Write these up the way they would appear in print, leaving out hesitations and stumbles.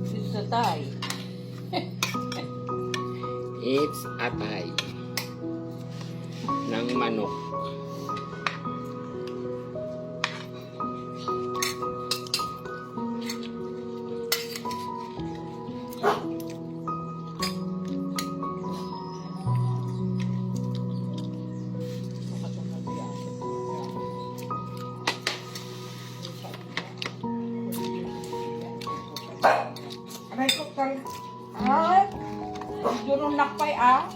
It's a tie. It's a thigh ng manok. Aray ko kay... Ay! Durong nakpay ah.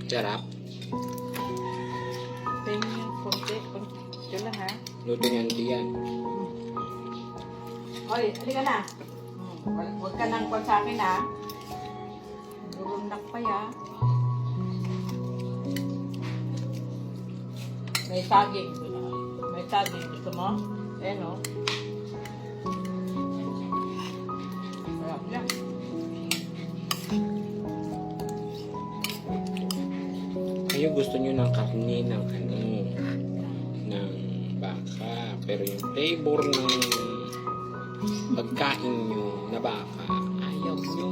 Sarap. Tingin yung konti. Ito lang ha. Luto niyan diyan. Oy, halika na. Huwag ka nang kwan sa akin ha. Durong nakpay ah. May saging. May saging. Gusto mo? Ayan o. Sarap yan. Kayo gusto nyo ng karne ng ano, ng baka. Pero yung flavor ng pagkain nyo na baka, ayaw nyo.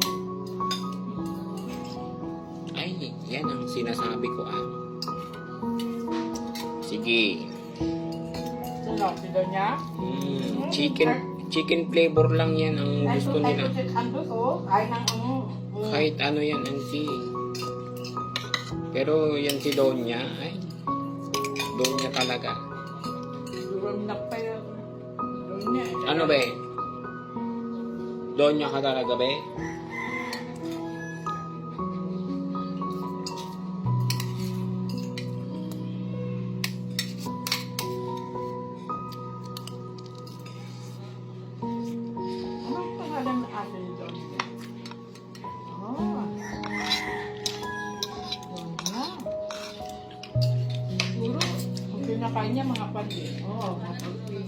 Ay, yan ang sinasabi ko ah. Sige. Sarap sila niya. Chicken flavor lang yan ang gusto nila. Ay, nang Kahit ano yan, auntie. Pero yan si Donya, ay, Donya talaga. durong nakpay. Donya. Ano be? Donya ka talaga be? Anong pangalan ng ate ni Donya? Oh. Donya. Siguro, kung pinakain niya mga pandi. Oo, mga pandi.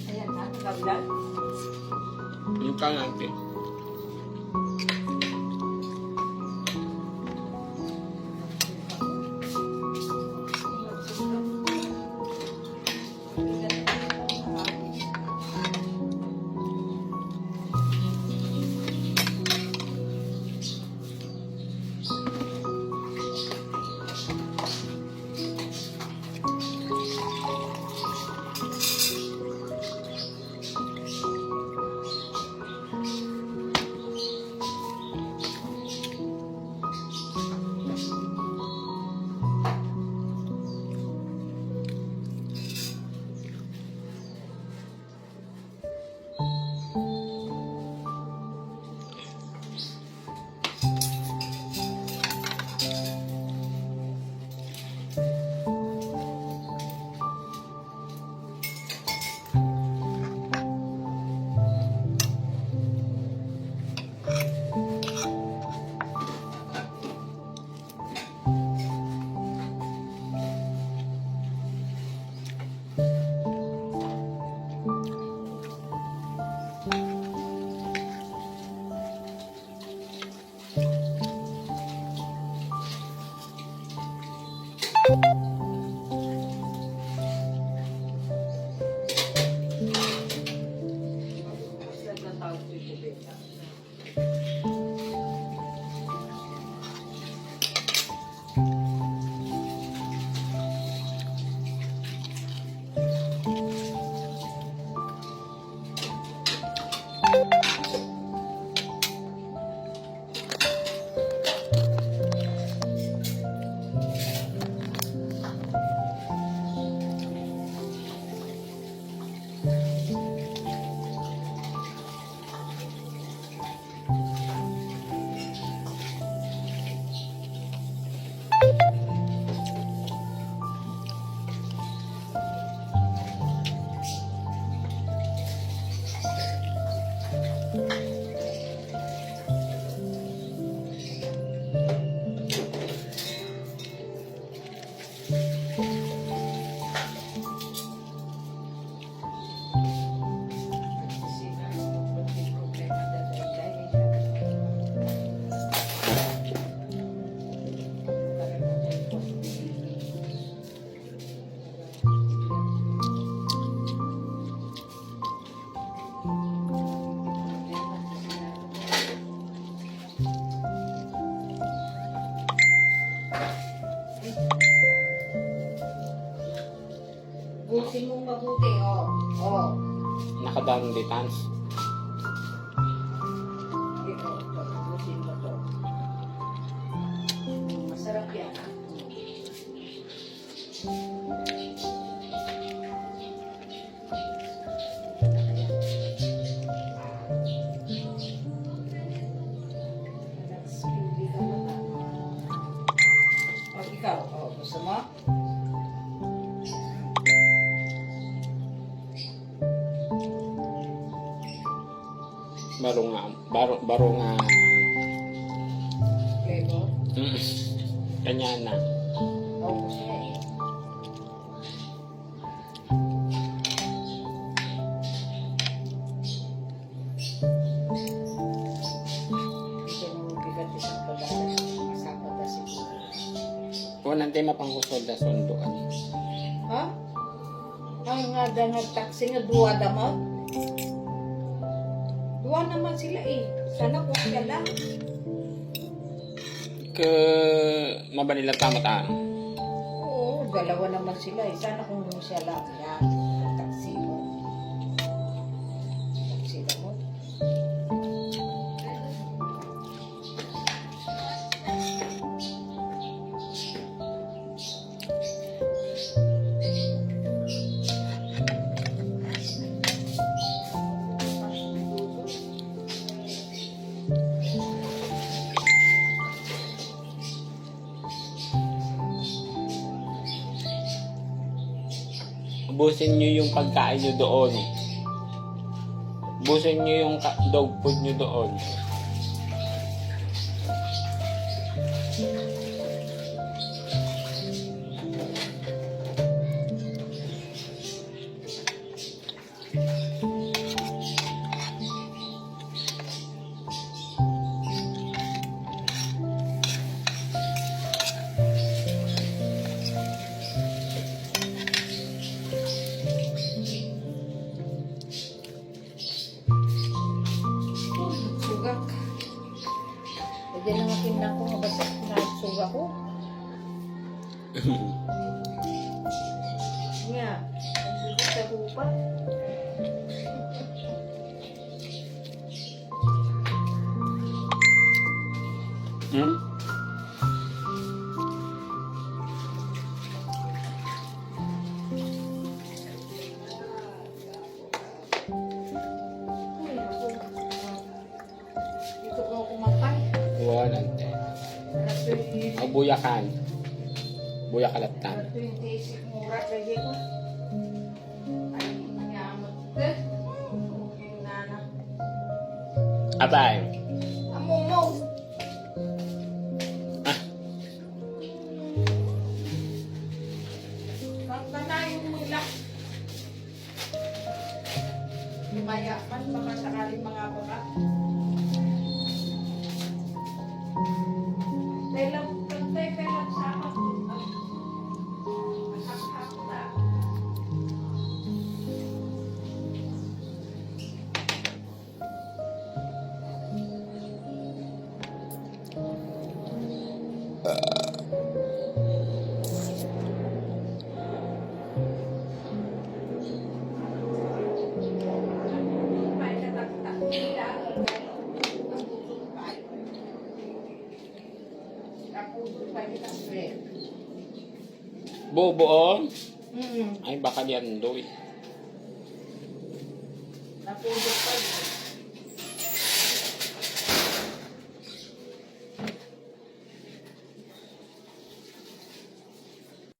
Ayan ha, kablan. Yung ka natin. Ubusin mong mabuti, oh. Oh. Nakadown detans. Ito, ubusin mo to. Masarap yan. Oh, ikaw, oh, gusto mo? Baro nga. Lego? Kanya na. Oh, gusto niya eh. Ito nung bigat isang pagdala. Masapat na siguro. Kung nanti mapangkusod na sunduan. Ha? Ay nga da nagtaksi nga duwa damot. Duwa naman sila eh. Sana kung siya lang. Ke mabanila tamata. Oo, dalawa naman sila eh. Sana kung siya lang. Yan. Taksi mo. Taksi mo. Ubusin nyo yung pagkain nyo doon. Ubusin nyo yung dog food nyo doon. Sugak. Pwede na makinang ko nga basta nagsuga ko. Nga. Nagsuga sa rupa. Hmm? Uy, ako. Dito ko kumatay. Huwag nante. Alas 20. Buyakan. Buyakalatan. Alas 26 mura lagi ko. Ay, nyamot ko. Yung nanak. Abay. Amumaw. Ah. Kanta yung mula. Lumayapan, baka sakaling mga baka. Pelang, kantay, pelang sa ako. Masaksak na. Bubuo? Mm. Ay, baka diyan doy. Napudot